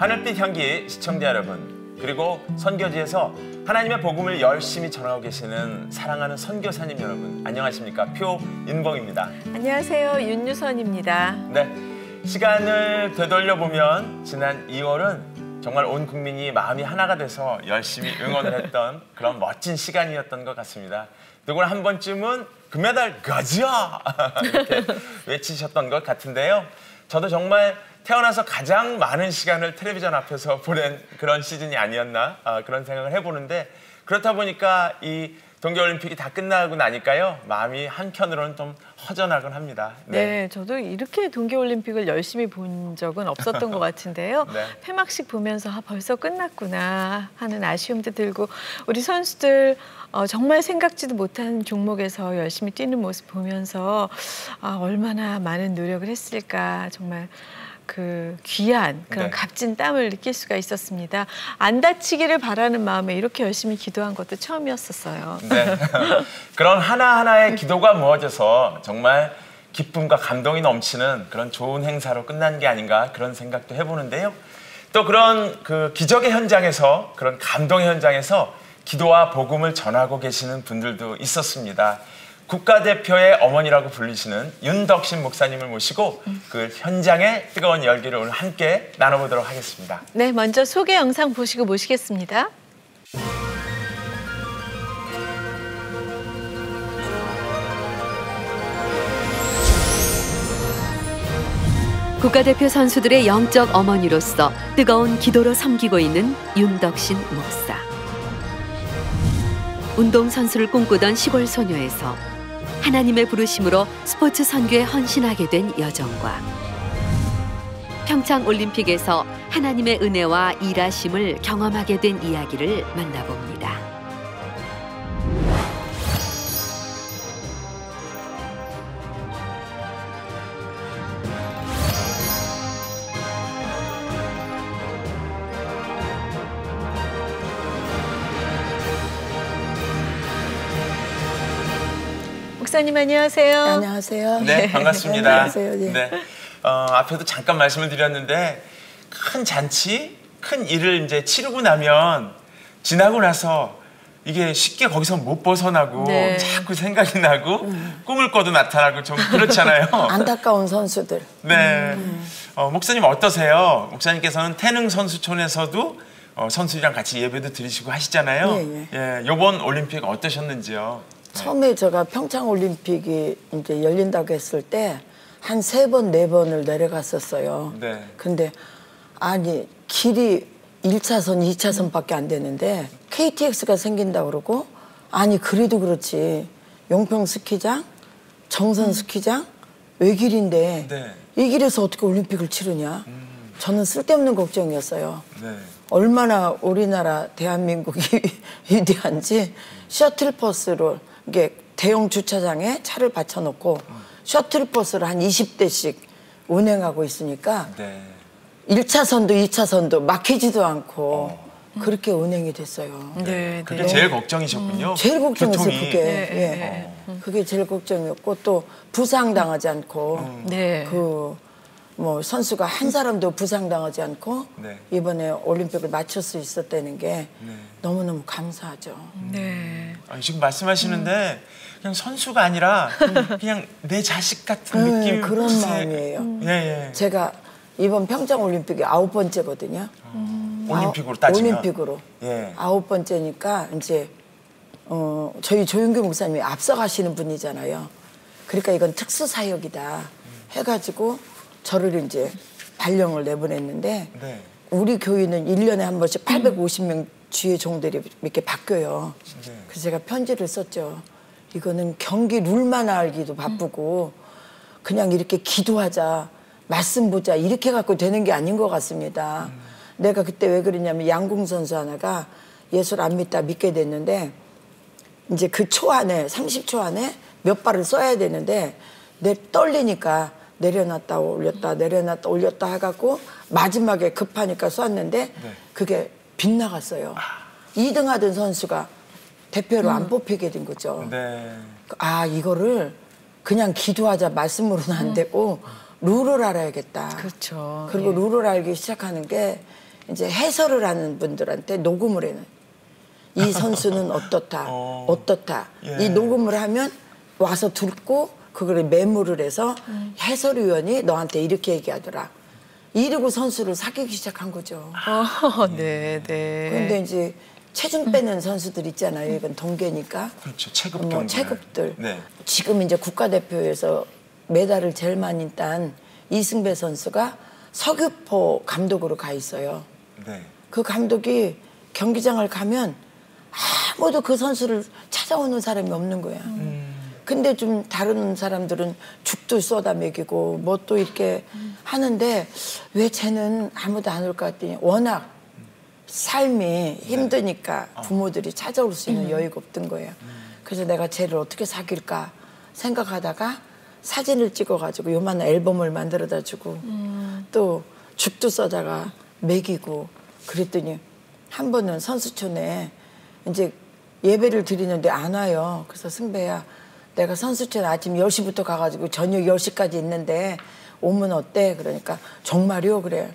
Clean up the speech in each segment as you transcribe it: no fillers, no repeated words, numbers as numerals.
하늘빛 향기 시청자 여러분, 그리고 선교지에서 하나님의 복음을 열심히 전하고 계시는 사랑하는 선교사님 여러분, 안녕하십니까? 표윤봉입니다. 안녕하세요. 윤유선입니다. 네, 시간을 되돌려보면 지난 2월은 정말 온 국민이 마음이 하나가 돼서 열심히 응원을 했던 그런 멋진 시간이었던 것 같습니다. 누구나 한 번쯤은 금메달 가자! 이렇게 외치셨던 것 같은데요. 저도 정말 태어나서 가장 많은 시간을 텔레비전 앞에서 보낸 그런 시즌이 아니었나 그런 생각을 해보는데, 그렇다 보니까 이 동계올림픽이 다 끝나고 나니까요, 마음이 한켠으로는 좀 허전하곤 합니다. 네, 저도 이렇게 동계올림픽을 열심히 본 적은 없었던 것 같은데요. 네. 폐막식 보면서 벌써 끝났구나 하는 아쉬움도 들고, 우리 선수들 정말 생각지도 못한 종목에서 열심히 뛰는 모습 보면서 얼마나 많은 노력을 했을까, 정말 그 귀한 그런 값진 땀을 느낄 수가 있었습니다. 안 다치기를 바라는 마음에 이렇게 열심히 기도한 것도 처음이었었어요. 네. 그런 하나하나의 기도가 모아져서 정말 기쁨과 감동이 넘치는 그런 좋은 행사로 끝난 게 아닌가 그런 생각도 해보는데요. 또 그런 그 기적의 현장에서, 그런 감동의 현장에서 기도와 복음을 전하고 계시는 분들도 있었습니다. 국가대표의 어머니라고 불리시는 윤덕신 목사님을 모시고 그 현장의 뜨거운 열기를 오늘 함께 나눠보도록 하겠습니다. 네, 먼저 소개 영상 보시고 모시겠습니다. 국가대표 선수들의 영적 어머니로서 뜨거운 기도로 섬기고 있는 윤덕신 목사. 운동선수를 꿈꾸던 시골 소녀에서 하나님의 부르심으로 스포츠 선교에 헌신하게 된 여정과 평창올림픽에서 하나님의 은혜와 일하심을 경험하게 된 이야기를 만나봅니다. 목사님 안녕하세요. 안녕하세요. 네, 반갑습니다. 안녕하세요. 네. 네. 앞에도 잠깐 말씀을 드렸는데, 큰 잔치, 큰 일을 이제 치르고 나면, 지나고 나서 이게 쉽게 거기서 못 벗어나고 자꾸 생각이 나고 꿈을 꿔도 나타나고 좀 그렇잖아요. 안타까운 선수들. 네. 목사님 어떠세요? 목사님께서는 태릉 선수촌에서도 선수들이랑 같이 예배도 드리시고 하시잖아요. 예, 이번 올림픽 어떠셨는지요? 처음에 제가 평창올림픽이 이제 열린다고 했을 때 한 3번, 4번을 내려갔었어요. 네. 근데 아니 길이 1차선, 2차선밖에 안 되는데 KTX가 생긴다고 그러고, 아니 그래도 그렇지 용평 스키장, 정선 스키장 외길인데 이 길에서 어떻게 올림픽을 치르냐. 저는 쓸데없는 걱정이었어요. 네. 얼마나 우리나라 대한민국이 위대한지 셔틀버스로 이게 대형 주차장에 차를 받쳐놓고 셔틀버스를 한 20대씩 운행하고 있으니까 1차선도 2차선도 막히지도 않고 그렇게 운행이 됐어요. 네, 그게 제일 걱정이셨군요. 제일 걱정했어요. 교통이. 그게. 그게 제일 걱정이었고, 또 부상당하지 않고 그 뭐 선수가 한 사람도 부상당하지 않고 이번에 올림픽을 마칠 수 있었다는 게 너무너무 감사하죠. 지금 말씀하시는데 그냥 선수가 아니라 그냥 내 자식 같은 느낌. 그런 마음이에요. 예. 제가 이번 평창올림픽이 9번째거든요. 올림픽으로 따지면. 올림픽으로. 9번째니까 이제 저희 조윤규 목사님이 앞서가시는 분이잖아요. 그러니까 이건 특수사역이다 해가지고 저를 이제 발령을 내보냈는데, 우리 교회는 1년에 한 번씩 850명 주의 종들이 이렇게 바뀌어요. 그래서 제가 편지를 썼죠. 이거는 경기 룰만 알기도 바쁘고 그냥 이렇게 기도하자, 말씀 보자 이렇게 갖고 되는 게 아닌 것 같습니다. 내가 그때 왜 그랬냐면, 양궁 선수 하나가 예수를 안 믿다 믿게 됐는데, 이제 그 초 안에 30초 안에 몇 발을 쏴야 되는데 내 떨리니까 내려놨다 올렸다 해갖고 마지막에 급하니까 쐈는데 그게 빗나갔어요. 2등 하던 선수가 대표로 안 뽑히게 된 거죠. 이거를 그냥 기도하자 말씀으로는 안 되고 룰을 알아야겠다. 그렇죠. 그리고 룰을 알기 시작하는 게 이제 해설을 하는 분들한테 녹음을 해놔요. 이 선수는 어떻다, 어떻다. 예. 이 녹음을 하면 와서 듣고 그걸 메모를 해서 해설위원이 너한테 이렇게 얘기하더라. 이러고 선수를 사귀기 시작한 거죠. 네, 네. 그런데 이제 체중 빼는 선수들 있잖아요. 이건 동계니까. 그렇죠. 체급 경기. 체급들. 네. 지금 이제 국가대표에서 메달을 제일 많이 딴 이승배 선수가 서귀포 감독으로 가 있어요. 네. 그 감독이 경기장을 가면 아무도 그 선수를 찾아오는 사람이 없는 거야. 근데 좀 다른 사람들은 죽도 쏟아 먹이고 뭐 또 이렇게 하는데 왜 쟤는 아무도 안 올 것 같더니 워낙 삶이 힘드니까 부모들이 찾아올 수 있는 여유가 없던 거예요. 그래서 내가 쟤를 어떻게 사귈까 생각하다가 사진을 찍어가지고 요만한 앨범을 만들어다 주고 또 죽도 써다가 먹이고 그랬더니 한 번은 선수촌에 이제 예배를 드리는데 안 와요. 그래서 승배야 내가 선수촌 아침 10시부터 가가지고 저녁 10시까지 있는데 오면 어때? 그러니까 정말요? 그래.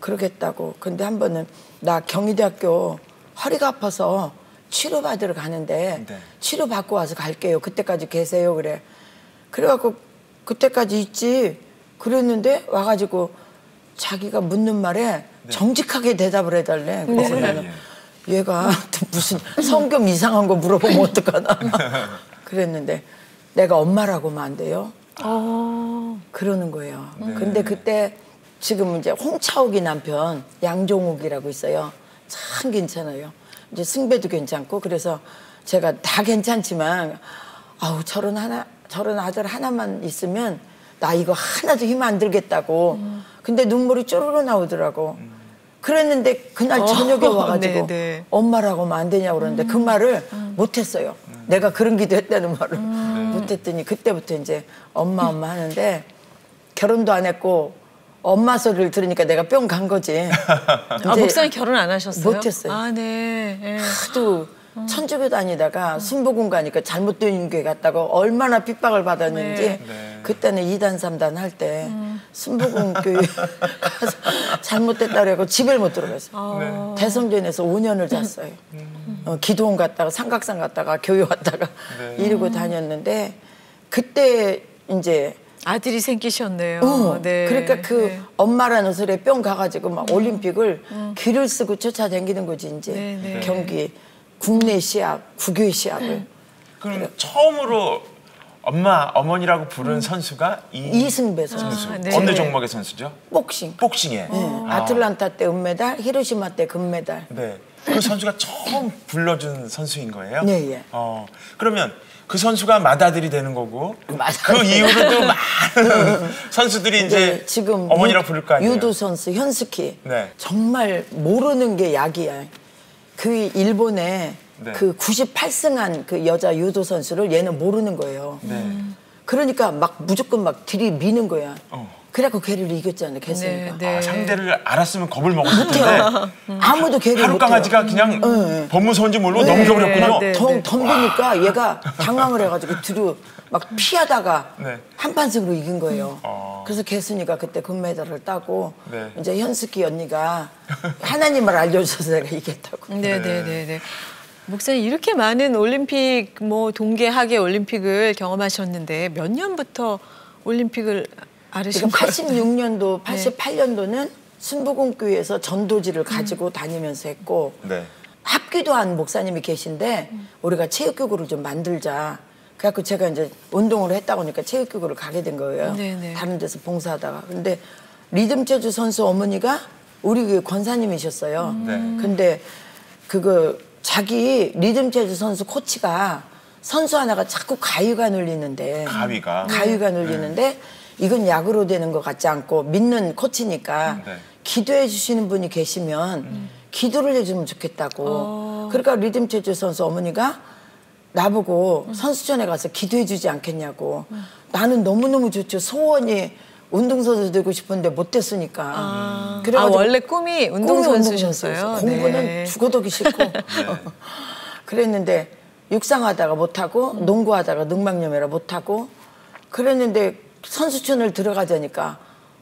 그러겠다고. 근데 한 번은 나 경희대학교 허리가 아파서 치료받으러 가는데 네. 치료받고 와서 갈게요. 그때까지 계세요. 그래. 그래갖고 그때까지 있지. 그랬는데 와가지고 자기가 묻는 말에 정직하게 대답을 해달래. 그래서 나는 얘가 또 무슨 성경 이상한 거 물어보면 어떡하나. 그랬는데 내가 엄마라고 하면 안 돼요? 그러는 거예요. 근데 그때 지금 이제 홍차옥이 남편 양종욱이라고 있어요. 참 괜찮아요. 이제 승배도 괜찮고 그래서 제가 다 괜찮지만 아우 저런 아들 하나만 있으면 나 이거 하나도 힘 안 들겠다고. 근데 눈물이 쪼르르 나오더라고. 그랬는데 그날 저녁에 와가지고 네. 엄마라고 하면 안 되냐고 그러는데 그 말을 못했어요. 내가 그런 기도했다는 말을 못했더니 그때부터 이제 엄마 하는데 결혼도 안 했고 엄마 소리를 들으니까 내가 뿅 간 거지. 목사님 결혼 안 하셨어요? 못했어요. 아, 네. 네. 하도 천주교 다니다가 순복음 가니까 잘못된 교회 갔다가 얼마나 핍박을 받았는지 네. 그때는 2단 3단 할 때 순복음 교회 가서 잘못됐다 그래고 집을 못 들어갔어요. 대성전에서 5년을 잤어요. 기도원 갔다가 삼각산 갔다가 교회 왔다가 이러고 다녔는데 그때 이제 아들이 생기셨네요. 네. 그러니까 그 엄마라는 소리에 뿅 가가지고 막 올림픽을 길을 쓰고 쫓아다니는 거지 이제 네. 경기 국내 시합, 국외 시합을. 그럼 처음으로 어머니라고 부른 선수가 이승배 선수. 네. 어느 종목의 선수죠? 복싱. 복싱에. 아틀란타 때 은메달, 히로시마 때 금메달. 네. 그 선수가 처음 불러준 선수인 거예요? 네, 예. 그러면 그 선수가 맏아들이 되는 거고 맏아들. 그 이후로도 많은 선수들이 이제 지금 어머니라고 부를 거 아니에요? 유도 선수 현스키. 네. 정말 모르는 게 약이야. 그 일본에 네. 그 98승한 그 여자 유도 선수를 얘는 모르는 거예요. 그러니까 막 무조건 막 들이미는 거야. 그래갖고 걔를 이겼잖아요. 걔승이가. 네. 상대를 알았으면 겁을 먹었을 텐데 아무도 걔를 하루 못해요. 강아지가 그냥 법무서인지 모르고 넘겨버렸군요. 네. 덤비니까 얘가 당황을 해가지고 뒤로 막 피하다가 네. 한판승으로 이긴 거예요. 그래서 개순이가 그때 금메달을 따고 네. 이제 현숙이 언니가 하나님을 알려줘서 내가 이겼다고. 네. 목사님 이렇게 많은 올림픽 뭐 동계 하계 올림픽을 경험하셨는데 몇 년부터 올림픽을 아르신 그러니까 거예요? 86년도, 88년도는 순복음교회에서 전도지를 가지고 다니면서 했고 네. 합기도 한 목사님이 계신데 우리가 체육교구를 좀 만들자. 그래갖고 제가 이제 운동을 했다 보니까 체육교구를 가게 된 거예요. 네네. 다른 데서 봉사하다가. 근데 리듬재주 선수 어머니가 우리 교회 권사님이셨어요. 근데 그거 자기 리듬재주 선수 코치가 선수 하나가 자꾸 가위가 눌리는데 가위가 눌리는데 이건 약으로 되는 것 같지 않고 믿는 코치니까 기도해 주시는 분이 계시면 기도를 해주면 좋겠다고. 그러니까 리듬체조 선수 어머니가 나보고 선수촌에 가서 기도해 주지 않겠냐고. 나는 너무너무 좋죠. 소원이 운동선수 되고 싶은데 못됐으니까. 그래가지고 원래 꿈이 운동선수셨어요? 공부는 죽어도기 싫고. 그랬는데 육상하다가 못하고 농구하다가 능막염이라 못하고 그랬는데 선수촌을 들어가자니까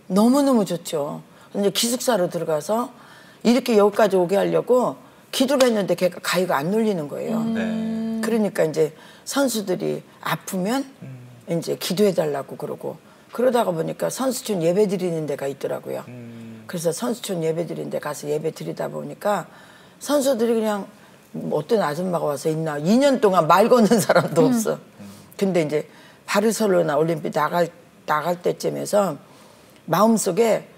너무너무 좋죠. 이제 기숙사로 들어가서 이렇게 여기까지 오게 하려고 기도를 했는데 걔가 가위가 안 눌리는 거예요. 네. 그러니까 이제 선수들이 아프면 이제 기도해달라고 그러고 그러다가 보니까 선수촌 예배 드리는 데가 있더라고요. 그래서 선수촌 예배 드리는 데 가서 예배 드리다 보니까 선수들이 그냥 어떤 아줌마가 와서 있나 2년 동안 말 거는 사람도 없어. 근데 이제 바르셀로나 올림픽 나갈 때쯤에서 마음속에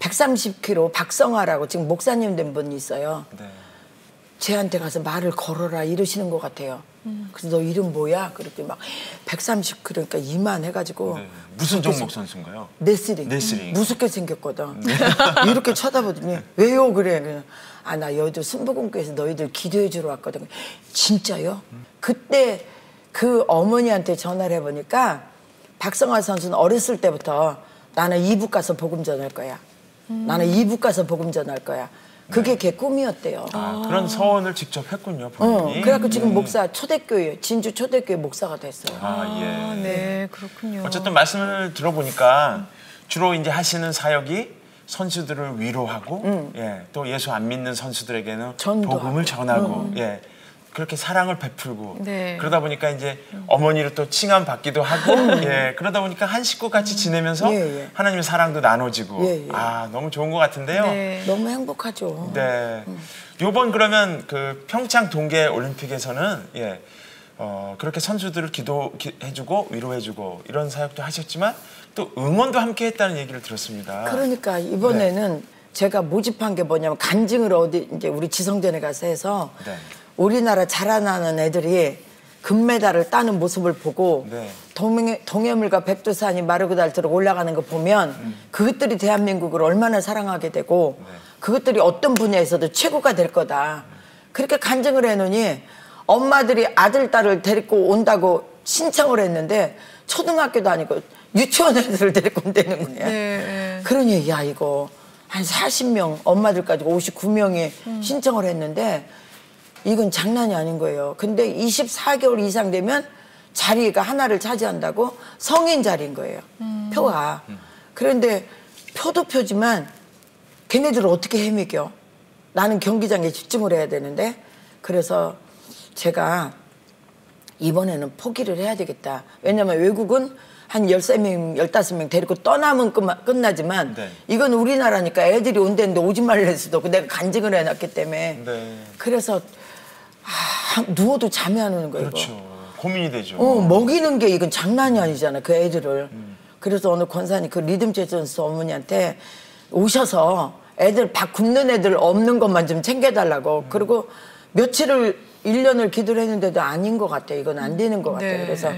130kg 박성화라고 지금 목사님 된 분이 있어요. 네. 쟤한테 가서 말을 걸어라 이러시는 것 같아요. 그래서 너 이름 뭐야? 그랬더니 막 130kg 그러니까 이만 해가지고 네. 무슨 종목 선수인가요? 레슬링. 레슬링. 무섭게 생겼거든. 이렇게 쳐다보더니 왜요? 그래. 아, 나 여의도 순복음교회에서 너희들 기도해 주러 왔거든. 진짜요? 그때 그 어머니한테 전화를 해보니까 박성화 선수는 어렸을 때부터 나는 이북 가서 복음 전할 거야. 나는 이북 가서 복음 전할 거야. 그게 걔 꿈이었대요. 아, 그런 서원을 직접 했군요, 본인이. 그래갖고 지금 목사 초대교회 진주 초대교회 목사가 됐어요. 아, 예. 아, 네, 그렇군요. 어쨌든 말씀을 들어보니까 주로 이제 하시는 사역이 선수들을 위로하고, 예, 또 예수 안 믿는 선수들에게는 전도하고. 복음을 전하고, 예, 그렇게 사랑을 베풀고, 네. 그러다 보니까 이제 어머니를 또 칭함 받기도 하고, 예, 그러다 보니까 한 식구 같이 지내면서 예, 예. 하나님의 사랑도 나눠지고, 예, 예. 아, 너무 좋은 것 같은데요. 네. 너무 행복하죠. 네. 요번 그러면 그 평창 동계 올림픽에서는 예. 그렇게 선수들을 기도해주고 위로해주고 이런 사역도 하셨지만 또 응원도 함께 했다는 얘기를 들었습니다. 그러니까 이번에는 제가 모집한 게 뭐냐면 간증을 어디 이제 우리 지성전에 가서 해서 네. 우리나라 자라나는 애들이 금메달을 따는 모습을 보고 네. 동해물과 백두산이 마르고 닳도록 올라가는 거 보면 그것들이 대한민국을 얼마나 사랑하게 되고 그것들이 어떤 분야에서도 최고가 될 거다. 그렇게 간증을 해놓으니 엄마들이 아들, 딸을 데리고 온다고 신청을 했는데 초등학교도 아니고 유치원 애들을 데리고 온다는 거야. 네. 그러니 야 이거 한 40명 엄마들 가지고 59명이 신청을 했는데 이건 장난이 아닌 거예요. 근데 24개월 이상 되면 자리가 하나를 차지한다고 성인 자리인 거예요. 표가. 그런데 표도 표지만 걔네들을 어떻게 헤매겨. 나는 경기장에 집중을 해야 되는데 그래서 제가 이번에는 포기를 해야 되겠다. 왜냐면 외국은 한 13명, 15명 데리고 떠나면 끝나지만 네. 이건 우리나라니까 애들이 온다는데 오지 말랄 수도 없고 내가 간증을 해놨기 때문에 네. 그래서 누워도 잠이 안 오는 거예요. 그렇죠. 고민이 되죠. 먹이는 게 이건 장난이 아니잖아 그 애들을. 그래서 오늘 권사님 그 리듬 재즈선수 어머니한테 오셔서 애들 밥 굶는 애들 없는 것만 좀 챙겨달라고. 그리고 며칠을 1년을 기도를 했는데도 아닌 것 같아요. 이건 안 되는 것 같아요. 네. 그래서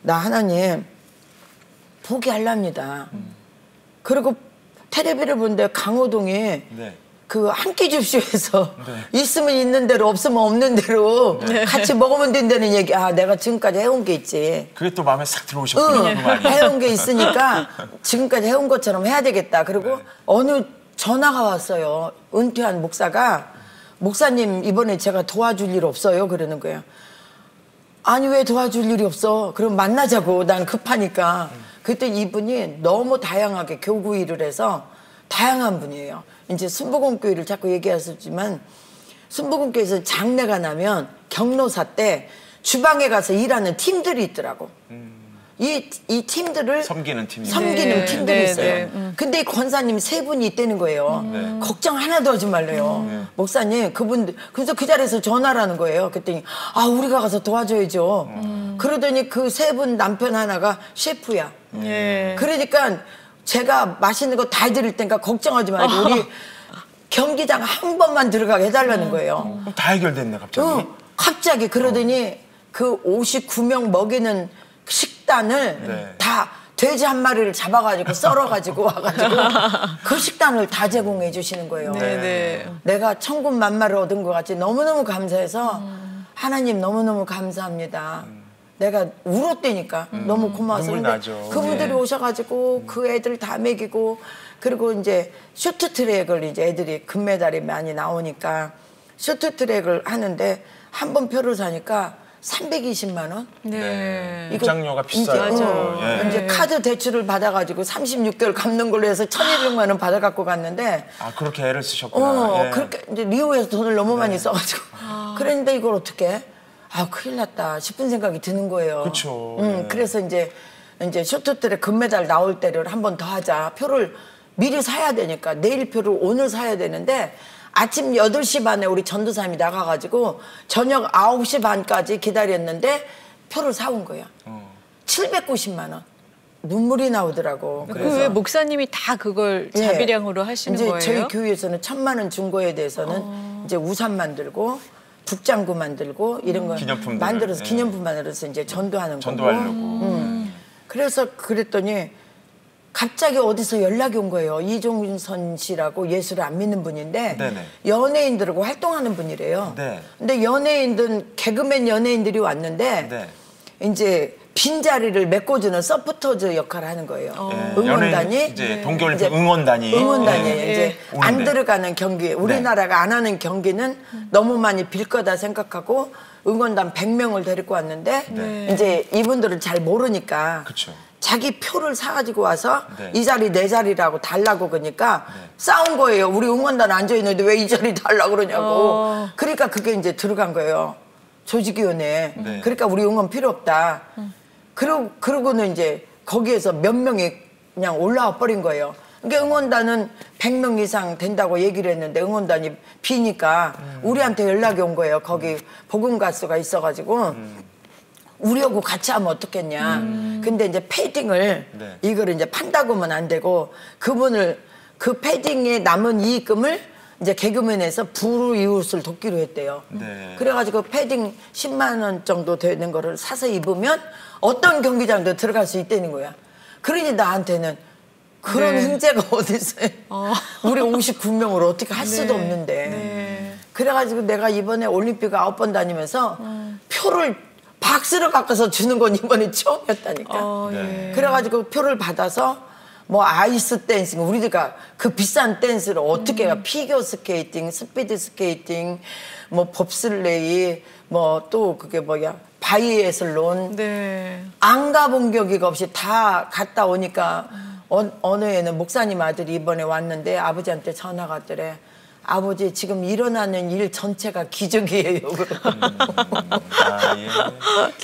나 하나님 포기하랍니다. 그리고 텔레비를 보는데 강호동에 네. 그 한 끼 줍쇼에서 있으면 있는 대로 없으면 없는 대로 같이 먹으면 된다는 얘기. 아 내가 지금까지 해온 게 있지. 그게 또 마음에 싹 들어오셨군요. 그 말이. 해온 게 있으니까 지금까지 해온 것처럼 해야 되겠다. 그리고 어느 전화가 왔어요. 은퇴한 목사가 목사님 이번에 제가 도와줄 일 없어요? 그러는 거예요. 아니 왜 도와줄 일이 없어? 그럼 만나자고. 난 급하니까. 그때 이분이 너무 다양하게 교구 일을 해서 다양한 분이에요. 이제 순복음교회를 자꾸 얘기하셨지만 순복음교회에서 장례가 나면 경로사 때 주방에 가서 일하는 팀들이 있더라고. 이 팀들을 섬기는 팀이 네, 팀들이 네, 있어요. 네. 근데 이 권사님 3분이 있다는 거예요. 네. 걱정 하나도 하지 말래요. 목사님 그분들 그래서 그 자리에서 전화를 하는 거예요. 그랬더니 아 우리가 가서 도와줘야죠. 그러더니 그 3분 남편 하나가 셰프야. 네. 그러니까 제가 맛있는 거 다 드릴 테니까 걱정하지 말고 우리 경기장 한 번만 들어가게 해달라는 거예요. 그럼 다 해결됐네 갑자기. 갑자기 그러더니 그 59명 먹이는 식단을 네. 다 돼지 한 마리를 잡아가지고 썰어가지고 와가지고 그 식단을 다 제공해 주시는 거예요. 네. 내가 천군만마를 얻은 것 같이 너무너무 감사해서 하나님 너무너무 감사합니다. 내가 울었다니까 너무 고마워서. 눈물이 근데 나죠. 그분들이 네. 오셔가지고 그 애들 다 먹이고 그리고 이제 쇼트트랙을 이제 애들이 금메달이 많이 나오니까 쇼트트랙을 하는데 한 번 표를 사니까 320만 원. 네. 이거 입장료가 비싸요. 맞아요. 예. 이제 카드 대출을 받아가지고 36개월 갚는 걸로 해서 1,200만 원 받아갖고 갔는데. 아 그렇게 애를 쓰셨구나. 예. 그렇게 이제 리오에서 돈을 너무 많이 써가지고. 그랬는데 이걸 어떻게? 아 큰일 났다 싶은 생각이 드는 거예요. 그렇죠. 그래서 이제 쇼트트랙 금메달 나올 때를 한 번 더 하자. 표를 미리 사야 되니까 내일 표를 오늘 사야 되는데 아침 8시 반에 우리 전도사님이 나가가지고 저녁 9시 반까지 기다렸는데 표를 사온 거야. 790만 원. 눈물이 나오더라고. 그 왜 목사님이 다 그걸 자비량으로 하시는 이제 거예요? 저희 교회에서는 1,000만 원 준 거에 대해서는 이제 우산 만들고 북장구 만들고 이런 거 기념품들을, 만들어서 예. 기념품 만들어서 이제 전도하는 거고. 전도하려고. 그래서 그랬더니 갑자기 어디서 연락이 온 거예요. 이종선 씨라고 예수를 안 믿는 분인데 네네. 연예인들하고 활동하는 분이래요. 네. 근데 연예인들 개그맨 연예인들이 왔는데 네. 이제 빈자리를 메꿔주는 서포터즈 역할을 하는 거예요. 예. 응원단이 연예인, 이제 동계올림픽 응원단이 응원단이에요. 예. 이제 안 오는데. 들어가는 경기, 우리나라가 안 하는 경기는 너무 많이 빌 거다 생각하고 응원단 100명을 데리고 왔는데 이제 이분들은 잘 모르니까 그쵸. 자기 표를 사가지고 와서 네. 이 자리 내 자리라고 달라고 그러니까 싸운 거예요. 우리 응원단 앉아 있는데 왜 이 자리 달라고 그러냐고. 그러니까 그게 이제 들어간 거예요. 조직위원회에. 네. 그러니까 우리 응원 필요 없다. 그러고는 이제 거기에서 몇 명이 그냥 올라와 버린 거예요. 그러니까 응원단은 100명 이상 된다고 얘기를 했는데 응원단이 비니까 우리한테 연락이 온 거예요. 거기 복음 가수가 있어가지고 우리하고 같이 하면 어떻겠냐. 근데 이제 패딩을 네. 이걸 이제 판다고 하면 안 되고 그분을 그 패딩에 남은 이익금을 이제 개그맨에서 불이웃을 돕기로 했대요. 네. 그래가지고 패딩 10만 원 정도 되는 거를 사서 입으면 어떤 경기장도 들어갈 수 있다는 거야. 그러니 나한테는 그런 네. 흥재가 어디 있어요. 우리 59명으로 어떻게 할 수도 없는데. 네. 그래가지고 내가 이번에 올림픽 9번 다니면서 표를 박스로 바꿔서 주는 건 이번에 처음이었다니까. 예. 그래가지고 표를 받아서 뭐 아이스 댄싱, 우리가 그 비싼 댄스를 어떻게 해요? 피겨 스케이팅, 스피드 스케이팅, 뭐 봅슬레이, 뭐 또 그게 뭐야? 바이애슬론. 네. 안 가본 격이가 없이 다 갔다 오니까 어느 애는 목사님 아들이 이번에 왔는데 아버지한테 전화가 왔더래. 아버지 지금 일어나는 일 전체가 기적이에요. 아, 예.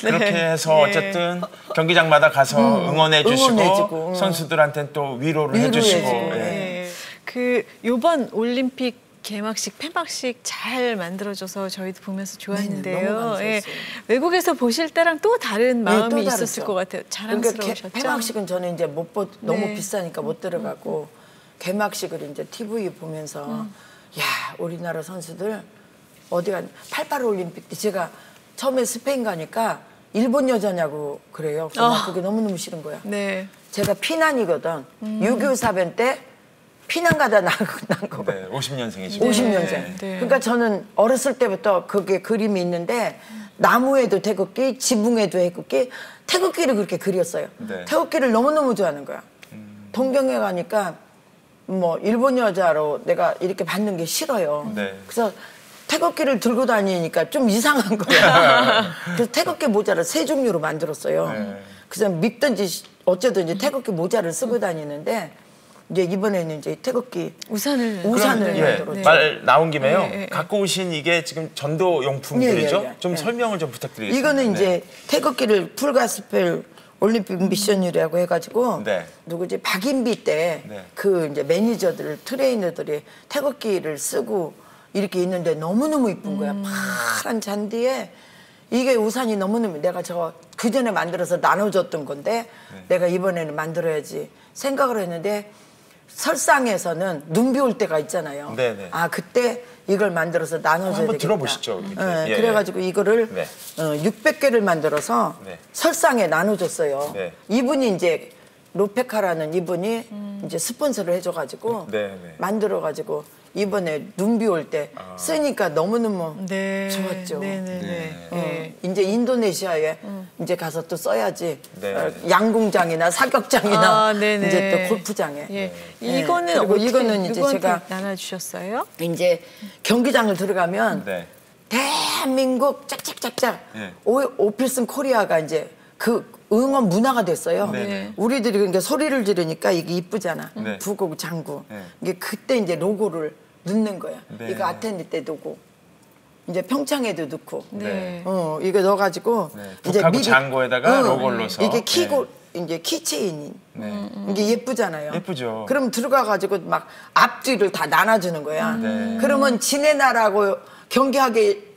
그렇게 해서 어쨌든 경기장마다 가서 응원해 주시고 응원해주고, 선수들한테는 또 위로를 해주시고. 위로해주고. 예. 네. 그 요번 올림픽 개막식, 폐막식 잘 만들어줘서 저희도 보면서 좋았는데요. 네, 너무 감사했어요. 예. 외국에서 보실 때랑 또 다른 마음이 또 있었을 다르죠. 것 같아요. 그러니까 자랑스러우셨죠? 폐막식은 저는 이제 너무 네. 비싸니까 못 들어가고 개막식을 이제 TV 보면서 야 우리나라 선수들 어디가 88 올림픽 때 제가 처음에 스페인 가니까 일본 여자냐고 그래요. 그래서 나 그게 너무너무 싫은 거야. 네. 제가 피난이거든. 6.25 사변 때 피난 가다 난 거고. 네, 50년생이시고. 50년생. 네. 그러니까 저는 어렸을 때부터 그게 그림이 있는데 나무에도 태극기, 지붕에도 태극기, 태극기를 그렇게 그렸어요. 네. 태극기를 너무너무 좋아하는 거야. 동경에 가니까 뭐 일본 여자로 내가 이렇게 받는 게 싫어요. 네. 그래서 태극기를 들고 다니니까 좀 이상한 거야. 그래서 태극기 모자를 세 종류로 만들었어요. 네. 그래서 밉든지 어쩌든지 태극기 모자를 쓰고 다니는데 이제 이번에는 이제 태극기 우산을 우산을 예, 만들었죠. 말 나온 김에요. 네, 네. 갖고 오신 이게 지금 전도 용품들이죠. 예, 예, 예. 좀 예. 설명을 좀 부탁드리겠습니다. 이거는 네. 이제 태극기를 풀가스펠 올림픽 미션이라고 해가지고 네. 누구지 박인비 때 그 네. 이제 매니저들 트레이너들이 태극기를 쓰고 이렇게 있는데 너무너무 이쁜 거야. 파란 잔디에 이게 우산이 너무너무 내가 저 그 전에 만들어서 나눠줬던 건데 내가 이번에는 만들어야지 생각을 했는데 설상에서는 눈 비 올 때가 있잖아요. 네네. 아 그때 이걸 만들어서 나눠줘야 한번 되겠다. 들어보시죠. 이렇게. 네, 예, 그래가지고 이거를 네. 600개를 만들어서 네. 설상에 나눠줬어요. 네. 이분이 이제 로페카라는 이분이 이제 스폰서를 해줘가지고 네, 네. 만들어가지고 이번에 눈 비 올 때 쓰니까 너무너무 네. 좋았죠. 네네네. 네. 네. 이제 인도네시아에 이제 가서 또 써야지. 네. 양궁장이나 사격장이나 아, 네네. 이제 또 골프장에. 예. 네. 이거는 그리고 어떻게 이거는 이제 누구한테 제가 나눠주셨어요? 이제 경기장을 들어가면 네. 대한민국 짝짝짝짝 네. 오필슨 코리아가 이제 그 응원 문화가 됐어요. 네. 우리들이 그러니까 소리를 지르니까 이게 이쁘잖아. 네. 부곡 장구. 네. 이게 그때 이제 로고를 넣는 거야. 네. 이거 아테네 때 넣고 이제 평창에도 넣고. 네. 이거 넣어가지고 네. 북하고 장고에다가 로고를 넣어서. 이게 키고 이제 키체인. 네. 이게 예쁘잖아요. 예쁘죠. 그럼 들어가가지고 막 앞뒤를 다 나눠주는 거야. 네. 그러면 지네 나라고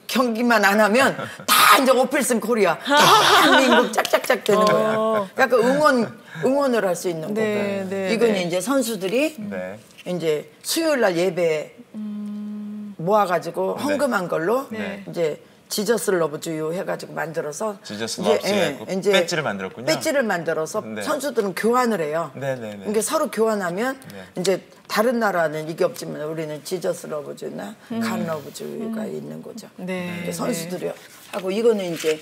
경기만 안 하면 다 이제 오필슨 코리아 대한민국 짝짝짝 되는 거야. 약간 응원을 할 수 있는 거고. 네, 네, 이건 네. 이제 선수들이 네. 이제 수요일 날 예배 모아가지고 헌금한 걸로 네. 이제 지저스 러브 유 해가지고 만들어서 지저스 이제, 러브 유 해갖고 배지를 만들었군요. 배지를 만들어서 네. 선수들은 교환을 해요. 네네네. 그러니까 서로 교환하면 네. 이제 다른 나라는 이게 없지만 우리는 지저스 러브주나 간 러브주가 있는 거죠. 네, 그러니까 선수들이 하고 이거는 이제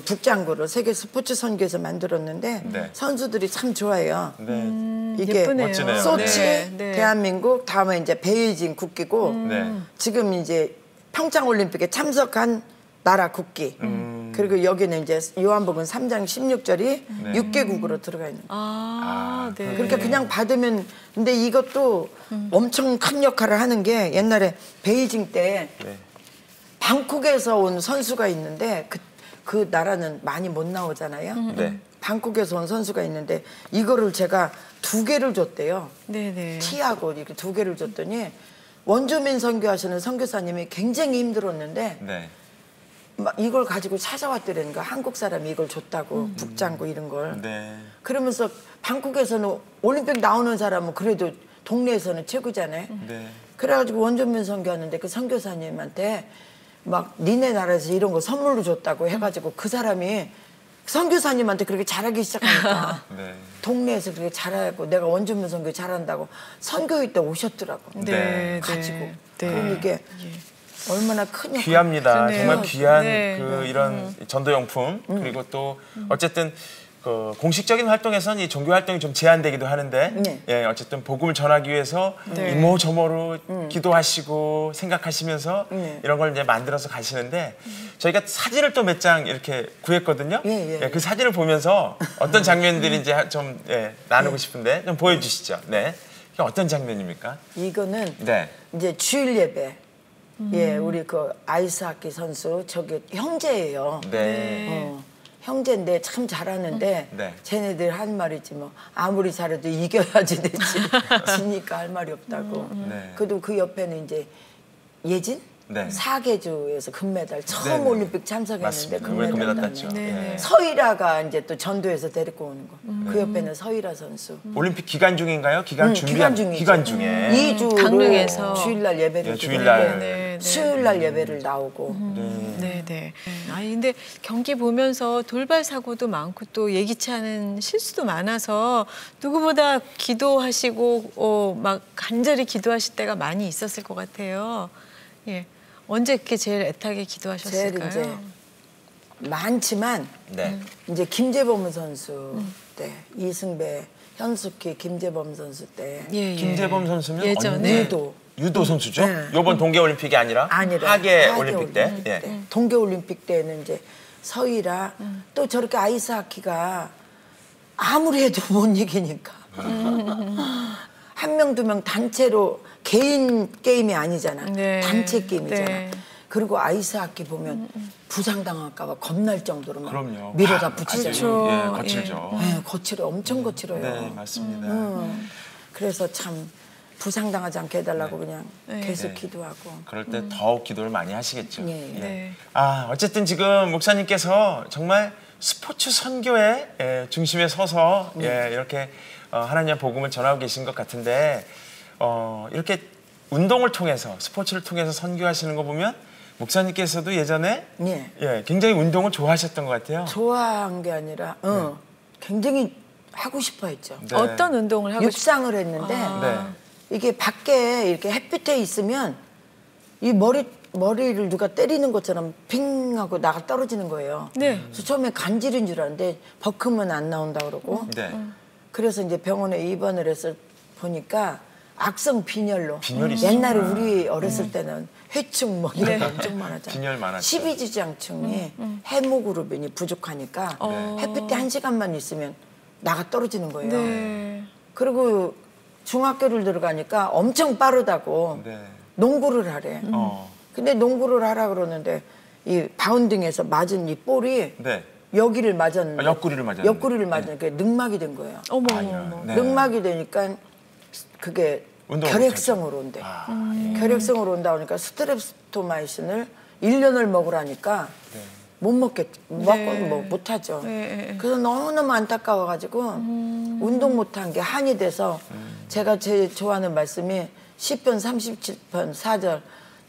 북장구를 세계 스포츠 선교에서 만들었는데 네. 선수들이 참 좋아해요. 네. 이게 예쁘네요. 멋지네요. 소치, 네, 네. 대한민국, 다음에 이제 베이징 국기고 네. 지금 이제 평창 올림픽에 참석한 나라 국기. 그리고 여기는 이제 요한복음 3장 16절이 6개국으로 들어가 있는 거예요. 아, 네. 그러니까 그냥 받으면 근데 이것도 엄청 큰 역할을 하는 게 옛날에 베이징 때 네. 방콕에서 온 선수가 있는데 그 나라는 많이 못 나오잖아요. 네. 방콕에서 온 선수가 있는데 이거를 제가 2개를 줬대요. 네네. 티하고 이렇게 2개를 줬더니 원주민 선교하시는 선교사님이 굉장히 힘들었는데 네. 막 이걸 가지고 찾아왔더라는 거. 한국 사람이 이걸 줬다고 북장구 이런 걸. 네. 그러면서 방콕에서는 올림픽 나오는 사람은 그래도 동네에서는 최고잖아요. 네. 그래가지고 원주민 선교하는데 그 선교사님한테 막 니네 나라에서 이런 거 선물로 줬다고 해가지고 그 사람이 선교사님한테 그렇게 잘하기 시작하니까 네. 동네에서 그렇게 잘하고 내가 원주민 선교 잘한다고 선교회 때 오셨더라고. 네. 가지고. 네. 그럼 이게 얼마나 큰 역할. 귀합니다. 그러네요. 정말 귀한 네. 그 이런 전도용품 그리고 또 어쨌든 그 공식적인 활동에서는 이 종교 활동이 좀 제한되기도 하는데 네. 예 어쨌든 복음을 전하기 위해서 네. 이모저모로 기도하시고 생각하시면서 네. 이런 걸 이제 만들어서 가시는데 저희가 사진을 또 몇 장 이렇게 구했거든요. 예. 그 사진을 보면서 어떤 장면들인지 좀 나누고 싶은데 좀 보여주시죠. 네, 이게 어떤 장면입니까? 이거는 네. 이제 주일 예배. 예, 우리 그 아이스하키 선수 저기 형제예요. 네. 형제인데 참 잘하는데 네. 쟤네들 한 말이지 뭐 아무리 잘해도 이겨야지 되지 지니까 할 말이 없다고. 네. 그래도 그 옆에는 이제 예진 네. 사계주에서 금메달 처음 네네. 올림픽 참석했는데 맞습니다. 금메달 금메달 땄죠. 땄네. 네. 예. 서희라가 이제 또 전도에서 데리고 오는 거. 그 옆에는 서희라 선수. 올림픽 기간 중인가요? 기간 준비 기간 중이죠. 기간 중에. 2주로 강릉에서. 주일날 예배를 예, 드리고 주일날. 네. 수요일날 예배를 나오고 네네. 아니 근데 경기 보면서 돌발 사고도 많고 또 예기치 않은 실수도 많아서 누구보다 기도하시고 막 간절히 기도하실 때가 많이 있었을 것 같아요. 예. 언제 그렇게 제일 애타게 기도하셨을까요? 제일 이제 많지만 네. 이제 김재범 선수 때 이승배, 현숙희, 김재범 선수 때 예, 예. 김재범 선수면 예전에. 언제? 유도 선수죠? 네. 이번 동계 올림픽이 아니라 하계 올림픽 때. 예. 동계 올림픽 때는 이제 서희라 또 저렇게 아이스하키가 아무리 해도 못 이기니까 한 명 두 명 단체로 개인 게임이 아니잖아. 네. 단체 게임이잖아. 네. 그리고 아이스하키 보면 부상당할까 봐 겁날 정도로 막 그럼요. 밀어다 아주, 붙이잖아요. 예, 거칠죠. 네, 거칠어 엄청 거칠어요. 네, 맞습니다. 그래서 참 부상당하지 않게 해달라고 그냥 네. 계속 네. 기도하고. 그럴 때 더욱 기도를 많이 하시겠죠. 예. 예. 네. 아, 어쨌든 지금 목사님께서 정말 스포츠 선교의 중심에 서서 이렇게 하나님의 복음을 전하고 계신 것 같은데 이렇게 운동을 통해서 스포츠를 통해서 선교하시는 거 보면 목사님께서도 예전에 굉장히 운동을 좋아하셨던 것 같아요. 좋아한 게 아니라 굉장히 하고 싶어 했죠. 네. 어떤 운동을 하고 육상을 했는데 네. 이게 밖에 이렇게 햇빛에 있으면 이 머리를 누가 때리는 것처럼 핑 하고 나가 떨어지는 거예요. 네. 그래서 처음에 간질인 줄 알았는데 버크면 안 나온다 그러고 네. 그래서 이제 병원에 입원을 해서 보니까 악성 빈혈로. 빈혈이 옛날에 있었구나. 우리 어렸을 때는 회충 뭐 이런 거 엄청 많았잖아요. 빈혈 많았죠. 십이지장층이 헤모그로빈이 부족하니까 햇빛 1시간만 있으면 나가 떨어지는 거예요. 네. 그리고 중학교를 들어가니까 엄청 빠르다고 네. 농구를 하래. 근데 농구를 하라 그러는데 이 바운딩에서 맞은 이 볼이 네. 여기를 맞았는데 옆구리를 맞았는데. 옆구리를 맞으니까 늑막이 된 거예요. 어머, 아, 어머, 이런. 어머. 네. 늑막이 되니까 그게 운동을 결핵성으로 온대. 결핵성으로 온다 보니까 스트랩토마이신을 1년을 먹으라니까 못 먹겠죠. 먹고는 뭐 못하죠. 그래서 너무너무 안타까워가지고 운동 못한 게 한이 돼서 제가 제일 좋아하는 말씀이 10편 37편 4절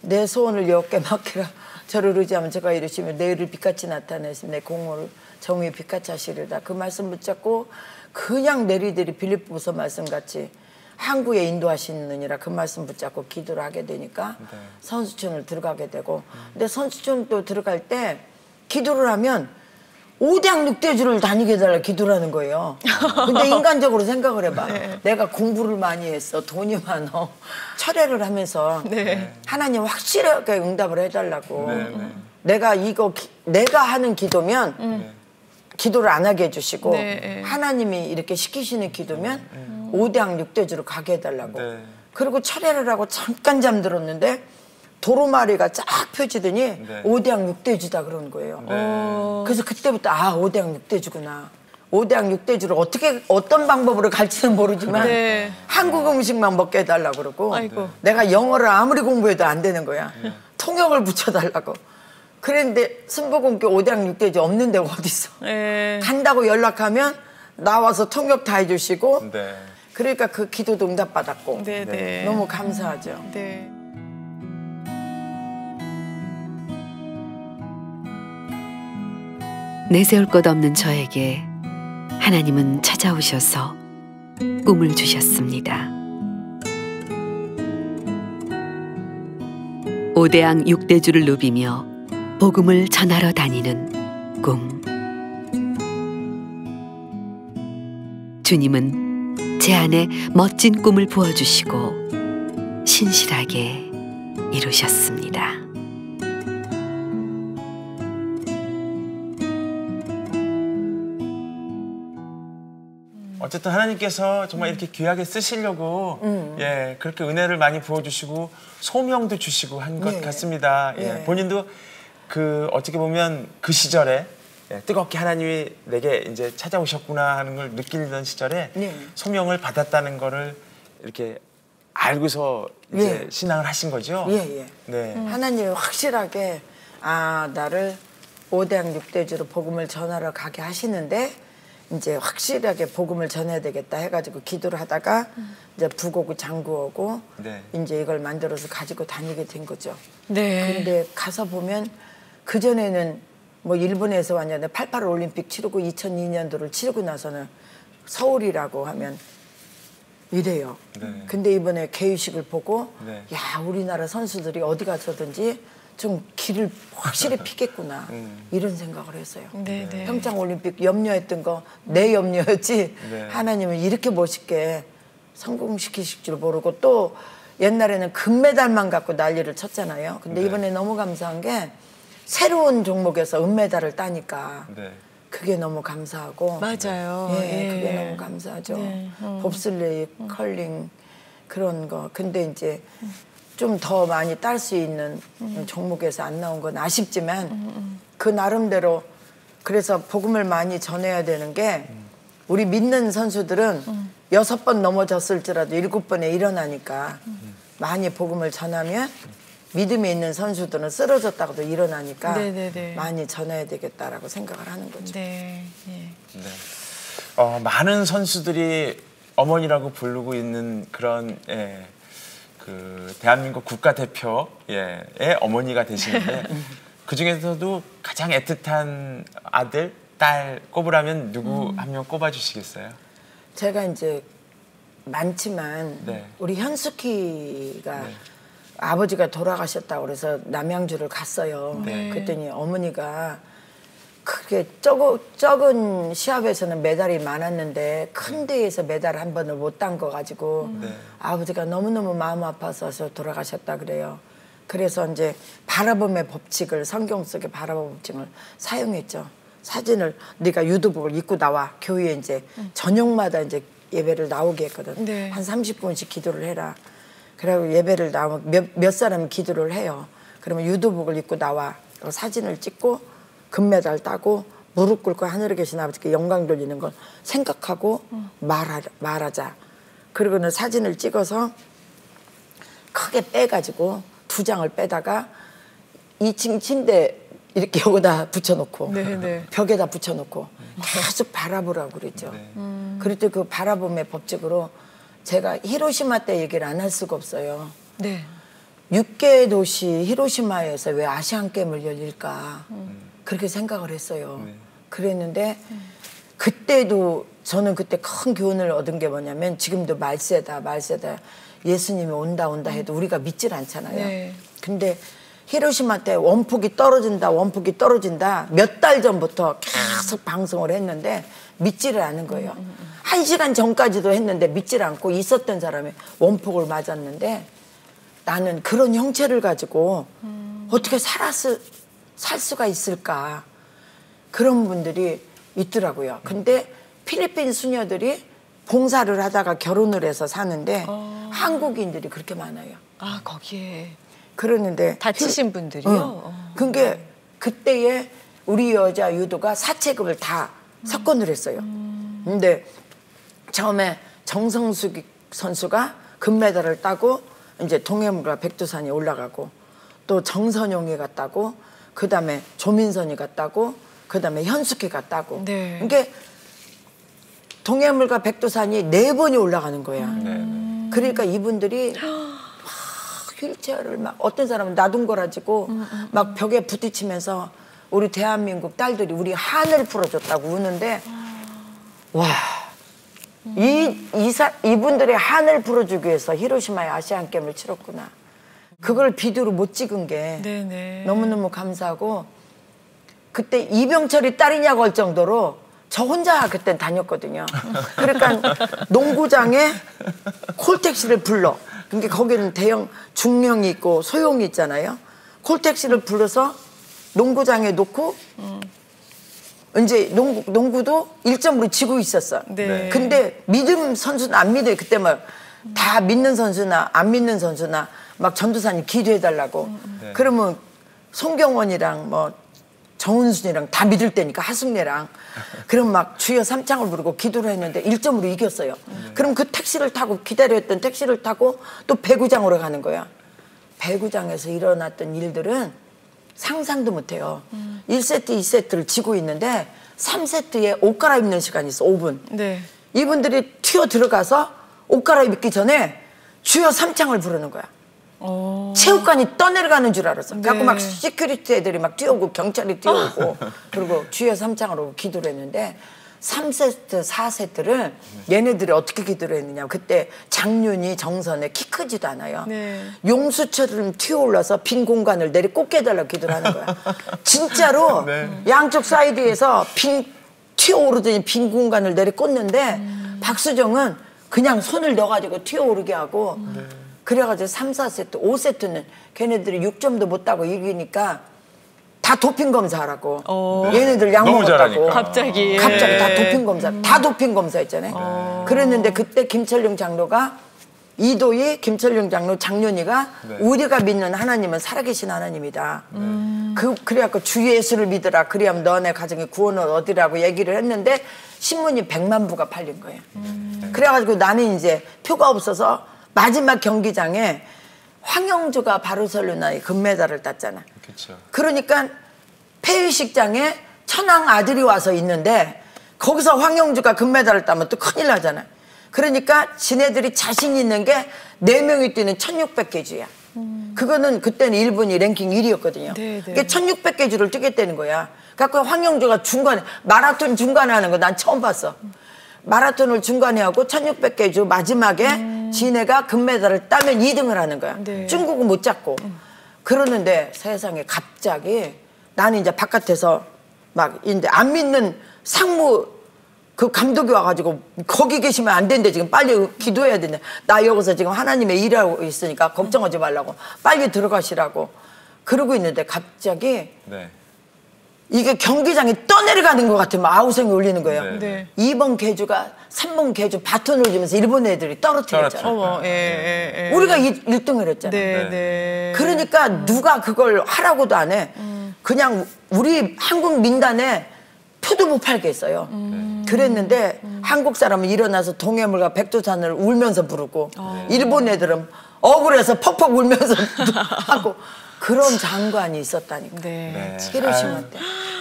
내 소원을 여호와께 맡기라 저를 의지하면 제가 이르시면 내일을 빛같이 나타내시며 내 공을 정의의 빛같이 하시리다. 그 말씀 붙잡고 그냥 내리들이 빌립보서 말씀같이 항구에 인도하시느니라 그 말씀 붙잡고 기도를 하게 되니까 선수촌을 들어가게 되고 근데 선수촌 또 들어갈 때 기도를 하면 5대 육대주를 다니게 해달라 기도를 하는 거예요. 근데 인간적으로 생각을 해봐. 내가 공부를 많이 했어. 돈이 많어. 철회를 하면서 하나님 확실하게 응답을 해달라고. 내가 내가 하는 기도면 기도를 안 하게 해주시고 하나님이 이렇게 시키시는 기도면 5대 육대주로 가게 해달라고. 그리고 철회를 하고 잠깐 잠들었는데 도로마리가 쫙 펴지더니 5대양 6대주다 그러는 거예요. 그래서 그때부터 5대양 6대주구나. 5대양 6대주를 어떤 방법으로 갈지는 모르지만 한국 음식만 먹게 해달라고 그러고 내가 영어를 아무리 공부해도 안 되는 거야. 통역을 붙여달라고. 그랬는데 순복음교 5대양 6대주 없는 데가 어딨어. 간다고 연락하면 나와서 통역 다 해주시고 그러니까 그 기도도 응답받았고 너무 감사하죠. 네. 내세울 것 없는 저에게 하나님은 찾아오셔서 꿈을 주셨습니다. 5대양 6대주를 누비며 복음을 전하러 다니는 꿈. 주님은 제 안에 멋진 꿈을 부어주시고 신실하게 이루셨습니다. 어쨌든 하나님께서 정말 이렇게 귀하게 쓰시려고 그렇게 은혜를 많이 부어주시고 소명도 주시고 한 것 같습니다. 본인도 어떻게 보면 그 시절에 뜨겁게 하나님이 내게 이제 찾아오셨구나 하는 걸 느끼던 시절에 소명을 받았다는 거를 이렇게 알고서 이제 신앙을 하신 거죠. 하나님이 확실하게 나를 5대양 6대주로 복음을 전하러 가게 하시는데 이제 확실하게 복음을 전해야 되겠다 해가지고 기도를 하다가 이제 북오고 장구오고 이제 이걸 만들어서 가지고 다니게 된 거죠. 근데 가서 보면 그 전에는 뭐 일본에서 왔는데 88 올림픽 치르고 2002년도를 치르고 나서는 서울이라고 하면 이래요. 근데 이번에 개회식을 보고 야 우리나라 선수들이 어디 가서든지 좀 길을 확실히 피겠구나 이런 생각을 했어요. 평창 올림픽 염려했던 거 내 염려였지 하나님은 이렇게 멋있게 성공시키실 줄 모르고 또 옛날에는 금메달만 갖고 난리를 쳤잖아요. 근데 이번에 너무 감사한 게 새로운 종목에서 은메달을 따니까 그게 너무 감사하고 맞아요. 그게 너무 감사하죠. 봅슬레이, 컬링 그런 거. 근데 이제 좀 더 많이 딸 수 있는 종목에서 안 나온 건 아쉽지만 그 나름대로 그래서 복음을 많이 전해야 되는 게 우리 믿는 선수들은 6번 넘어졌을지라도 7번에 일어나니까 많이 복음을 전하면 믿음이 있는 선수들은 쓰러졌다고도 일어나니까 많이 전해야 되겠다라고 생각을 하는 거죠. 많은 선수들이 어머니라고 부르고 있는 그런 그 대한민국 국가대표의 어머니가 되시는데 그 중에서도 가장 애틋한 아들, 딸 꼽으라면 누구 한 명 꼽아주시겠어요? 제가 이제 많지만 우리 현숙이가 아버지가 돌아가셨다고 그래서 남양주를 갔어요. 그랬더니 어머니가 그게 적은 시합에서는 메달이 많았는데 큰 대회에서 메달 한 번을 못 딴 거 가지고 아버지가 너무너무 마음 아파서 돌아가셨다 그래요. 그래서 이제 바라봄의 법칙을 성경 속의 바라봄 법칙을 사용했죠. 사진을 네가 유도복을 입고 나와 교회에 이제 저녁마다 이제 예배를 나오게 했거든. 네. 한 30분씩 기도를 해라. 그리고 예배를 나오면 몇 사람이 기도를 해요. 그러면 유도복을 입고 나와. 그리고 사진을 찍고 금메달 따고 무릎 꿇고 하늘에 계신 아버지께 영광 돌리는 걸 생각하고 말하자. 그리고는 사진을 찍어서 크게 빼가지고 2장을 빼다가 2층 침대 이렇게 여기다 붙여놓고 네네. 벽에다 붙여놓고 계속 바라보라고 그랬죠. 그럴 때 그 바라봄의 법칙으로 제가 히로시마 때 얘기를 안 할 수가 없어요. 네. 6개 도시 히로시마에서 왜 아시안 게임을 열릴까 그렇게 생각을 했어요. 그랬는데 그때도 저는 그때 큰 교훈을 얻은 게 뭐냐면 지금도 말세다 예수님이 온다 해도 우리가 믿질 않잖아요. 네. 근데 히로시마 때 원폭이 떨어진다 몇 달 전부터 계속 방송을 했는데 믿지를 않은 거예요. 1시간 전까지도 했는데 믿지를 않고 있었던 사람이 원폭을 맞았는데 나는 그런 형체를 가지고 어떻게 살 수가 있을까 그런 분들이 있더라고요. 근데 필리핀 수녀들이 봉사를 하다가 결혼을 해서 사는데 한국인들이 그렇게 많아요. 아, 거기에 그러는데 다치신 분들이요? 그게 그때에 우리 여자 유도가 사체급을 다 석권을 했어요. 근데 처음에 정성숙 선수가 금메달을 따고 이제 동해물과 백두산이 올라가고 또 정선용이 갔다고 그다음에 조민선이 갔다고 그다음에 현숙이 갔다고. 네. 이게 동해물과 백두산이 4번이 올라가는 거야. 그러니까 이분들이 휠체어를 막 어떤 사람은 나둥거라지고 막 벽에 부딪히면서 우리 대한민국 딸들이 우리 한을 풀어줬다고 우는데 와 이분들의 한을 풀어주기 위해서 히로시마에 아시안 게임을 치렀구나. 그걸 비디오로 못 찍은 게 네네. 너무너무 감사하고 그때 이병철이 딸이냐고 할 정도로 저 혼자 그때 다녔거든요. 그러니까 농구장에 콜택시를 불러. 그러니까 거기는 대형 중령이 있고 소형이 있잖아요. 콜택시를 불러서 농구장에 놓고 이제 농구도 1점으로 지고 있었어. 네. 근데 믿음 선수는 안 믿어요. 그때 막 다 믿는 선수나 안 믿는 선수나 막 전도사님 기도해달라고. 그러면 송경원이랑 뭐 정은순이랑 다 믿을 때니까 하승래랑 그럼 막 주여 삼창을 부르고 기도를 했는데 1점으로 이겼어요. 그럼 그 택시를 타고 기다렸던 택시를 타고 또 배구장으로 가는 거야. 배구장에서 일어났던 일들은 상상도 못해요. 1세트, 2세트를 지고 있는데 3세트에 옷 갈아입는 시간이 있어. 5분. 네. 이분들이 튀어 들어가서 옷 갈아입기 전에 주여 삼창을 부르는 거야. 체육관이 떠내려가는 줄 알았어. 네. 그래갖고 막 시큐리티 애들이 막 뛰어오고 경찰이 뛰어오고 그리고 주여 삼창으로 기도를 했는데 3세트, 4세트를 얘네들이 어떻게 기도를 했느냐. 그때 장윤이 정선에 키 크지도 않아요. 네. 용수처럼 튀어올라서 빈 공간을 내리 꽂게 해달라고 기도를 하는 거야. 진짜로 양쪽 사이드에서 튀어오르더니 빈 공간을 내리 꽂는데 박수정은 그냥 손을 넣어가지고 튀어오르게 하고 그래가지고 3, 4세트, 5세트는 걔네들이 6점도 못 따고 이기니까 다 도핑 검사하라고. 얘네들 약 너무 먹었다고. 잘하니까. 갑자기 다 도핑 검사. 다 도핑 검사했잖아요. 그랬는데 그때 김철룡 장로가 이도희, 김철룡 장로, 장윤이가 우리가 믿는 하나님은 살아계신 하나님이다. 그래갖고 주 예수를 믿으라. 그래야면 너네 가정의 구원을 얻으라고 얘기를 했는데 신문이 100만 부가 팔린 거예요. 그래가지고 나는 이제 표가 없어서 마지막 경기장에 황영주가 바르셀로나에 금메달을 땄잖아. 그쵸. 그러니까 폐회식장에 천황 아들이 와서 있는데 거기서 황영주가 금메달을 따면 또 큰일 나잖아. 그러니까 지네들이 자신 있는 게 4명이 뛰는 1600개주야. 그거는 그때는 일본이 랭킹 1위였거든요. 그게 1600개주를 뛰겠다는 거야. 그러니까 황영주가 중간에 마라톤 중간에 하는 거 난 처음 봤어. 마라톤을 중간에 하고 1600개주 마지막에 지네가 금메달을 따면 2등을 하는 거야. 중국은 못 잡고. 그러는데 세상에 갑자기 나는 이제 바깥에서 막 이제 안 믿는 상무 그 감독이 와가지고 거기 계시면 안 된대. 지금 빨리 기도해야 된대. 나 여기서 지금 하나님의 일하고 있으니까 걱정하지 말라고 빨리 들어가시라고 그러고 있는데 갑자기 네. 이게 경기장이 떠내려가는 것 같으면 아우성이 울리는 거예요. 네. 네. 2번 개주가 3번 개주 바톤을 주면서 일본 애들이 떨어뜨렸잖아. 어머, 예. 우리가 1등을 했잖아. 네. 그러니까 누가 그걸 하라고도 안 해. 그냥 우리 한국 민단에 표도 못 팔게 했어요. 그랬는데 한국 사람은 일어나서 동해물과 백두산을 울면서 부르고 일본 애들은 억울해서 퍽퍽 울면서 하고 그런 장관이 있었다니까. 네. 히로시마 때.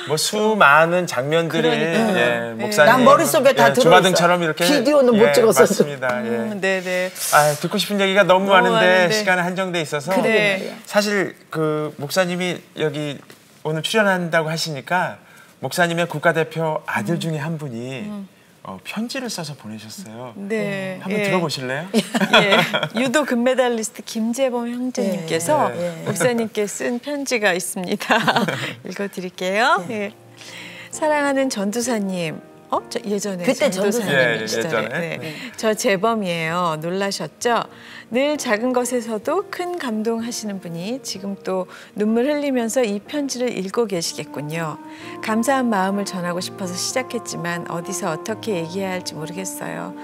뭐 수많은 장면들이 예, 목사님 난 머릿속에 다 들어있어. 주마등처럼 이렇게 비디오는 못 찍었어. 맞습니다. 예. 네네. 아, 듣고 싶은 얘기가 너무 많은데 많은데. 시간은 한정돼 있어서 네. 사실 그 목사님이 여기 오늘 출연한다고 하시니까 목사님의 국가대표 아들 중에 한 분이 편지를 써서 보내셨어요. 네. 한번 들어보실래요? 예. 유도 금메달리스트 김재범 형제님께서 예. 목사님께 쓴 편지가 있습니다. 읽어드릴게요. 예. 사랑하는 전도사님. 저 예전에 그때 전도사님 예, 시절에. 예전에. 네. 저 재범이에요. 놀라셨죠? 늘 작은 것에서도 큰 감동하시는 분이 지금 또 눈물 흘리면서 이 편지를 읽고 계시겠군요. 감사한 마음을 전하고 싶어서 시작했지만 어디서 어떻게 얘기해야 할지 모르겠어요.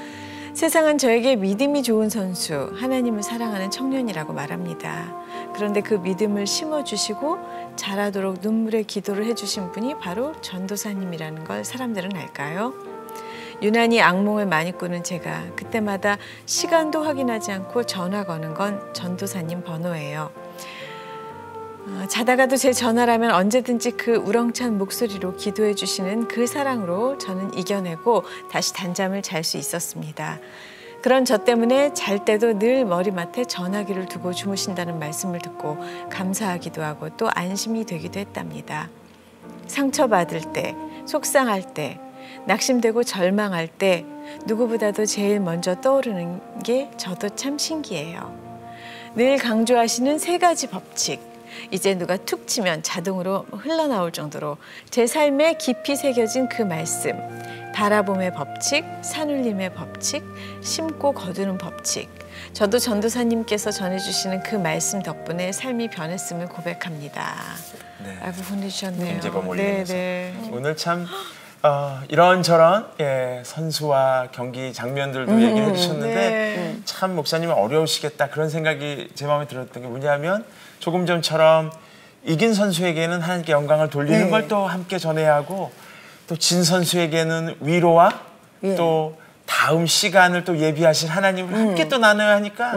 세상은 저에게 믿음이 좋은 선수, 하나님을 사랑하는 청년이라고 말합니다. 그런데 그 믿음을 심어주시고 자라도록 눈물의 기도를 해주신 분이 바로 전도사님이라는 걸 사람들은 알까요? 유난히 악몽을 많이 꾸는 제가 그때마다 시간도 확인하지 않고 전화 거는 건 전도사님 번호예요. 자다가도 제 전화라면 언제든지 그 우렁찬 목소리로 기도해 주시는 그 사랑으로 저는 이겨내고 다시 단잠을 잘 수 있었습니다. 그런 저 때문에 잘 때도 늘 머리맡에 전화기를 두고 주무신다는 말씀을 듣고 감사하기도 하고 또 안심이 되기도 했답니다. 상처받을 때, 속상할 때, 낙심되고 절망할 때 누구보다도 제일 먼저 떠오르는 게 저도 참 신기해요. 늘 강조하시는 3가지 법칙. 이제 누가 툭 치면 자동으로 흘러나올 정도로 제 삶에 깊이 새겨진 그 말씀. 바라봄의 법칙, 산울림의 법칙, 심고 거두는 법칙. 저도 전도사님께서 전해주시는 그 말씀 덕분에 삶이 변했음을 고백합니다. 네. 라고 보내주셨네요. 김재범 올리면서 네. 오늘 참 이런저런 선수와 경기 장면들도 얘기해 주셨는데 네. 참 목사님은 어려우시겠다 그런 생각이 제 마음에 들었던 게 뭐냐면 조금 전처럼 이긴 선수에게는 하나님께 영광을 돌리는 걸 또 함께 전해야 하고 또 진 선수에게는 위로와 또 다음 시간을 또 예비하신 하나님을 함께 또 나눠야 하니까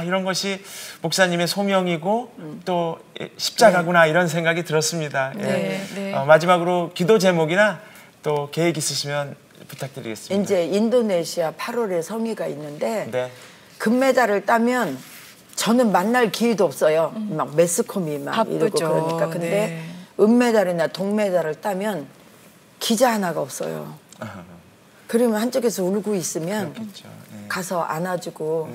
이런 것이 목사님의 소명이고 또 십자가구나 이런 생각이 들었습니다. 네, 네. 마지막으로 기도 제목이나 또 계획 있으시면 부탁드리겠습니다. 이제 인도네시아 8월에 성의가 있는데 네. 금메달을 따면 저는 만날 기회도 없어요. 막 매스컴이 막 바쁘죠. 이러고 그러니까. 근데 네. 은메달이나 동메달을 따면 기자 하나가 없어요. 그러면 한쪽에서 울고 있으면 그렇겠죠. 네. 가서 안아주고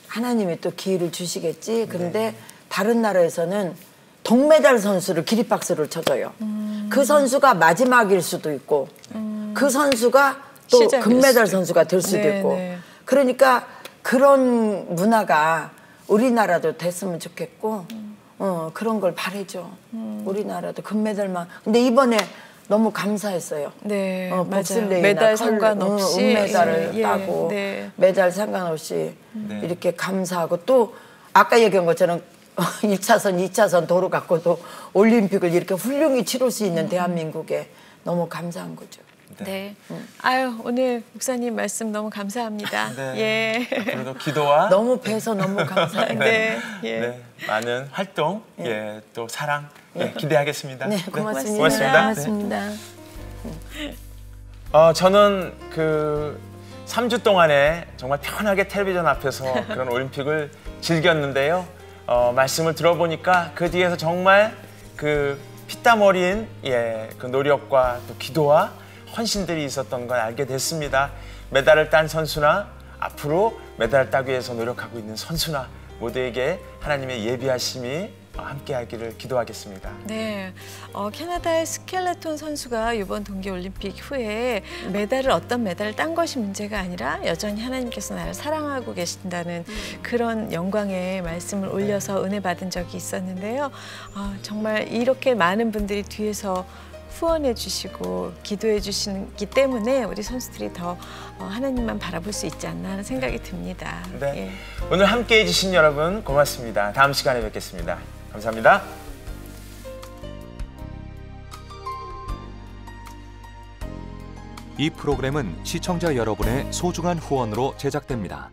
하나님이 또 기회를 주시겠지. 그런데 다른 나라에서는 동메달 선수를 기립박수를 쳐줘요. 그 선수가 마지막일 수도 있고 그 선수가 또 시작일 금메달 수도 선수가 될 수도 네, 있고 네. 그러니까 그런 문화가 우리나라도 됐으면 좋겠고 그런 걸 바라죠. 우리나라도 금메달만. 근데 이번에 너무 감사했어요. 네, 봅슬레이나 메달 상관없이 은메달을 따고 네. 메달 상관없이 네. 이렇게 감사하고 또 아까 얘기한 것처럼 1차선, 2차선 도로 갖고도 올림픽을 이렇게 훌륭히 치를 수 있는 대한민국에 너무 감사한 거죠. 네. 아유, 오늘 목사님 말씀 너무 감사합니다. 네. 예. 앞으로도 기도와 너무 뵈서 너무 감사해요. 네. 예. 네, 많은 활동, 또 사랑 기대하겠습니다. 네, 고맙습니다. 고맙습니다. 고맙습니다. 저는 그 3주 동안에 정말 편하게 텔레비전 앞에서 그런 올림픽을 즐겼는데요. 말씀을 들어보니까 그 뒤에서 정말 그 피땀 어린 그 노력과 또 기도와 헌신들이 있었던 걸 알게 됐습니다. 메달을 딴 선수나 앞으로 메달을 따기 위해서 노력하고 있는 선수나 모두에게 하나님의 예비하심이 함께하기를 기도하겠습니다. 네, 캐나다의 스켈레톤 선수가 이번 동계올림픽 후에 어떤 메달을 딴 것이 문제가 아니라 여전히 하나님께서 나를 사랑하고 계신다는 그런 영광의 말씀을 올려서 은혜 받은 적이 있었는데요. 정말 이렇게 많은 분들이 뒤에서 후원해 주시고 기도해 주시기 때문에 우리 선수들이 더 하나님만 바라볼 수 있지 않나 하는 생각이 듭니다. 네. 예. 오늘 함께해 주신 여러분 고맙습니다. 다음 시간에 뵙겠습니다. 감사합니다. 이 프로그램은 시청자 여러분의 소중한 후원으로 제작됩니다.